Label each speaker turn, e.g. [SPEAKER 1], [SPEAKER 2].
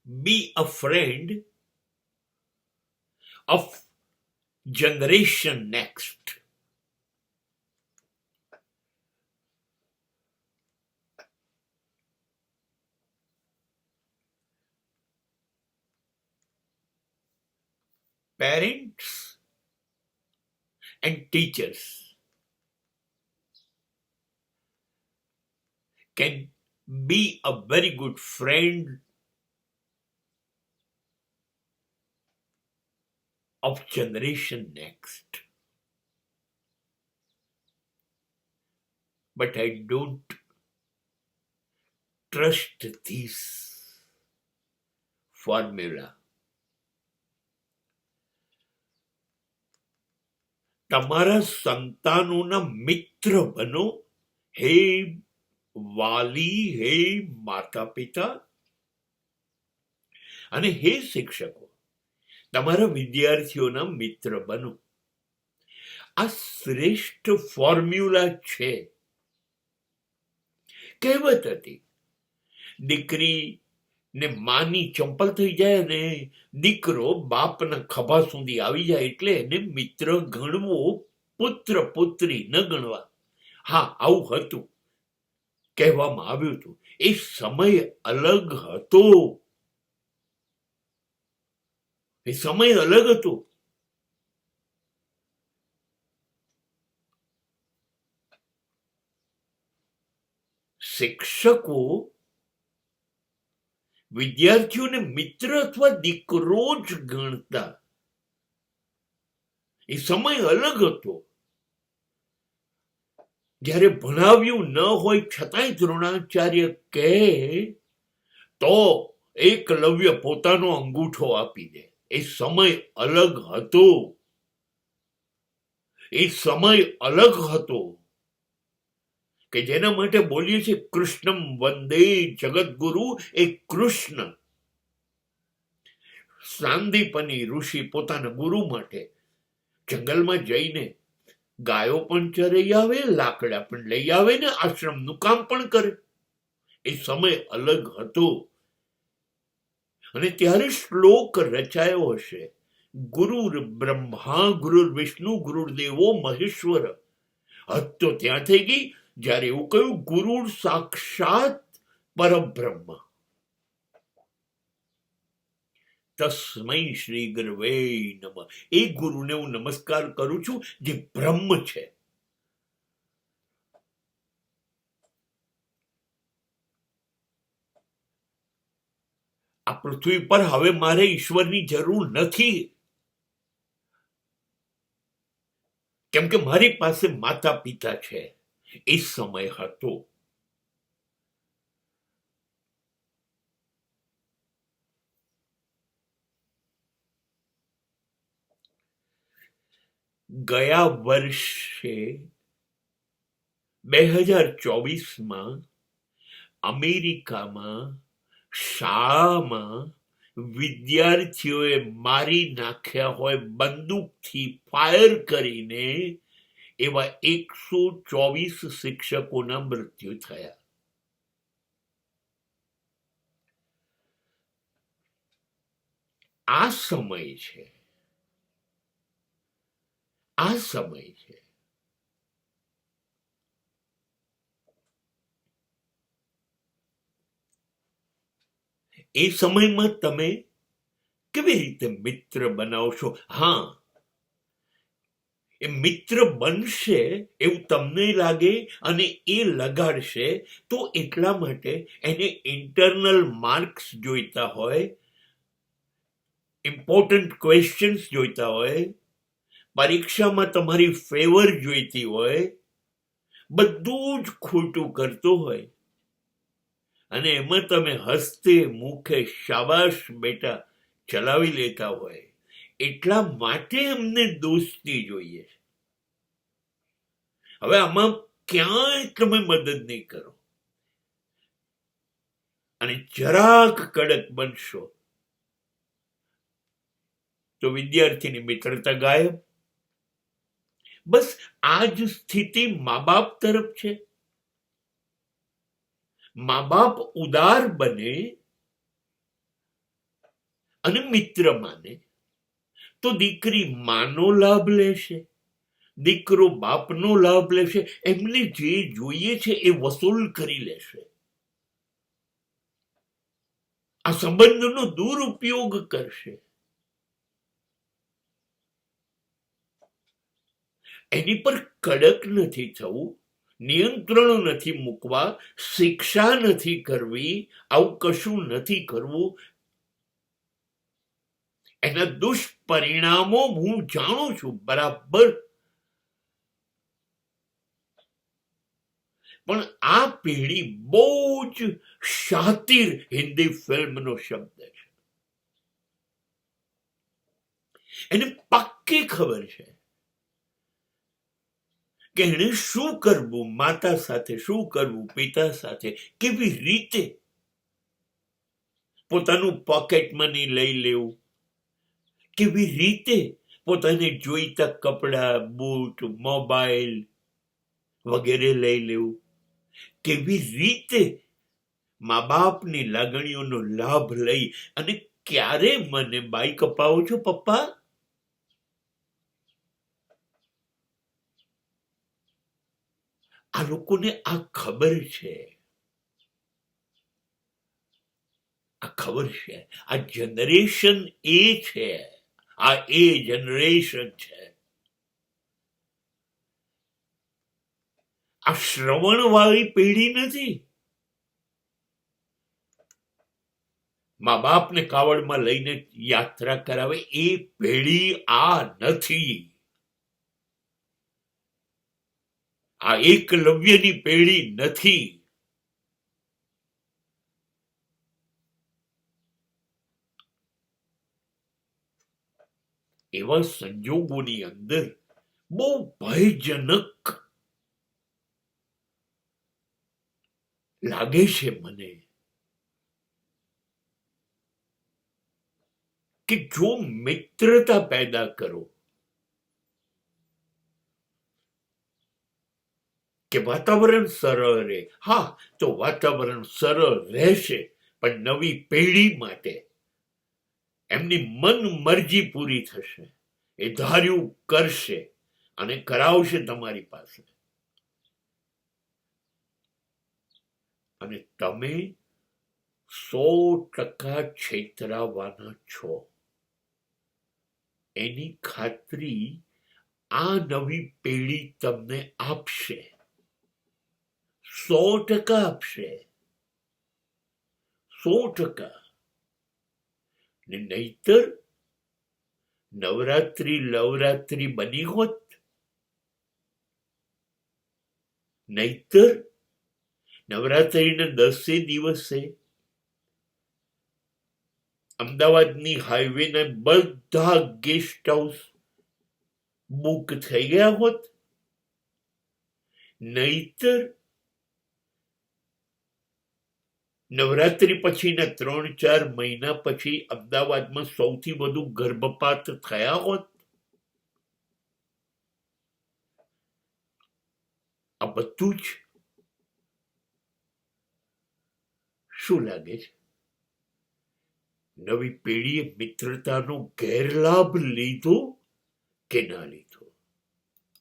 [SPEAKER 1] be a friend of generation next. Parents and teachers can be a very good friend of generation next. But I don't trust this formula. તમારા સંતાનોના મિત્ર બનો, હે વાલી, હે માતા પિતા અને હે શિક્ષકો, તમારા વિદ્યાર્થીઓના મિત્ર બનો. આ શ્રેષ્ઠ ફોર્મ્યુલા છે. કહેવત હતી, દીકરી ને માની ચંપલ થઈ જાય ને દીકરો બાપના ખભા સુધી આવી જાય એટલે એને મિત્ર ગણવો, પુત્ર પુત્રી ન ગણવા. હા, આવું હતું, કહેવામાં આવ્યું હતું. એ સમય અલગ હતો. એ સમય અલગ હતો. શિક્ષકો વિદ્યાર્થીઓને મિત્ર અથવા દીકરો જ ગણતા. એ સમય અલગ હતો. જ્યારે ભણાવ્યું ન હોય છતાંય દ્રોણાચાર્ય કહે તો એકલવ્ય પોતાનો અંગૂઠો આપી દે. એ સમય અલગ હતો. એ સમય અલગ હતો કે જેના માટે બોલીએ છીએ કૃષ્ણમ વંદે જગદગુરુ. એ કૃષ્ણ સાંદીપની ઋષિ પોતાના ગુરુ માટે જંગલમાં જઈને ગાયો પણ ચરાઈ આવે, લાકડા પણ લઈ આવે ને આશ્રમનું કામ પણ કરે. એ સમય અલગ હતો. અને ત્યારે શ્લોક રચાયો હશે, ગુરુર બ્રહ્મા ગુરુર વિષ્ણુ ગુરુર્દેવો મહેશ્વર. હદ તો ત્યાં થઈ ગઈ જ્યારે એવું કહ્યું ગુરુર સાક્ષાત પરબ્રહ્મ. તસ્મૈ શ્રી ગુરવે નમઃ. એ ગુરુને હું નમસ્કાર કરું છું જે બ્રહ્મ છે. આ પૃથ્વી પર હવે મારે ઈશ્વરની જરૂર નથી, કેમ કે મારી પાસે માતા પિતા છે. એ સમય હતો. ગયા વર્ષે 2024માં અમેરિકામાં શાળામાં વિદ્યાર્થીઓએ મારી નાખ્યા હોય બંદૂકથી ફાયર કરીને એવા 124 શિક્ષકોના મૃત્યુ થયા. આ સમય છે. આ સમય છે. એ સમયમાં તમે કેવી રીતે મિત્ર બનાવશો? હા, એ મિત્ર બનશે એવું તમને લાગે અને એ લગાડશે તો એટલા માટે એને ઇન્ટરનલ માર્ક્સ જોઈતા હોય, ઇમ્પોર્ટન્ટ ક્વેશ્ચન્સ જોઈતા હોય, પરીક્ષામાં તમારી ફેવર જોઈતી હોય, બધું જ ખોટું કરતો હોય અને એમાં તમે હસતે મુખે શાબાશ બેટા ચલાવી લેતા હોય, એટલા માટે અમને દોસ્તી જોઈએ. હવે આમાં ક્યાંય તમે મદદ નહીં કરો અને જરાક કડક બનશો તો વિદ્યાર્થીની મિત્રતા ગાયબ. બસ આ જ સ્થિતિ મા બાપ તરફ છે. મા બાપ ઉદાર બને અને મિત્ર માને તો દીકરી માનો લાભ લેશે, દીકરો બાપનો લાભ લેશે, એમને જે જોઈએ છે એ વસૂલ કરી લેશે, આ સંબંધનો દુરુપયોગ કરશે. એની પર કડક નથી થવું, નિયંત્રણો નથી મૂકવા, શિક્ષા નથી કરવી, આવું કશું નથી કરવું. એના દુષ્પરિણામો હું જાણું છું બરાબર, પણ આ પેઢી બહુ જ શાતિર હિન્દી ફિલ્મનો શબ્દ છે. એને પાક્કી ખબર છે કે એને શું કરવું, માતા સાથે શું કરવું, પિતા સાથે કેવી રીતે પોતાનું પોકેટ મની લઈ લેવું, કેવી રીતે પોતાને જોઈતા કપડા, બૂટ, મોબાઈલ વગેરે લઈ લેવું, કેવી રીતે મા બાપની લાગણીઓનો લાભ લઈ અને ક્યારે મને બાઈક અપાવો છો પપ્પા, આ લોકોને આ ખબર છે, આ ખબર છે. આ જનરેશન એ છે, આ એ જનરેશન છે. આ શ્રવણ વાળી પેઢી નથી. મા બાપને કાવડમાં લઈને યાત્રા કરાવે એ પેઢી આ નથી. આ એકલવ્યની પેઢી નથી. એવા સંજોગોની અંદર બહુ ભયજનક લાગે છે મને કે જો મિત્રતા પેદા કરો કે વાતાવરણ સરળ રહે, હા તો વાતાવરણ સરળ રહેશે, પણ નવી પેઢી માટે એમની મન મરજી પૂરી થશે, એ ધાર્યું કરશે અને કરાવશે તમારી પાસે, અને તમે 100% છેતરાવાના છો. એની ખાતરી આ નવી પેઢી તમને આપશે, 100% આપશે, 100%. ને નહીતર નવરાત્રી બની હોત, નહીતર નવરાત્રીના 10 દિવસે અમદાવાદની હાઈવેના બધા ગેસ્ટ હાઉસ બુક થઈ ગયા હોત, નહીતર નવરાત્રી પછીના 3-4 મહિના પછી અમદાવાદમાં સૌથી વધુ ગર્ભપાત થયા હોત. આ બધું જ શું લાગે છે? નવી પેઢીએ મિત્રતાનો ગેરલાભ લીધો કે ના લીધો?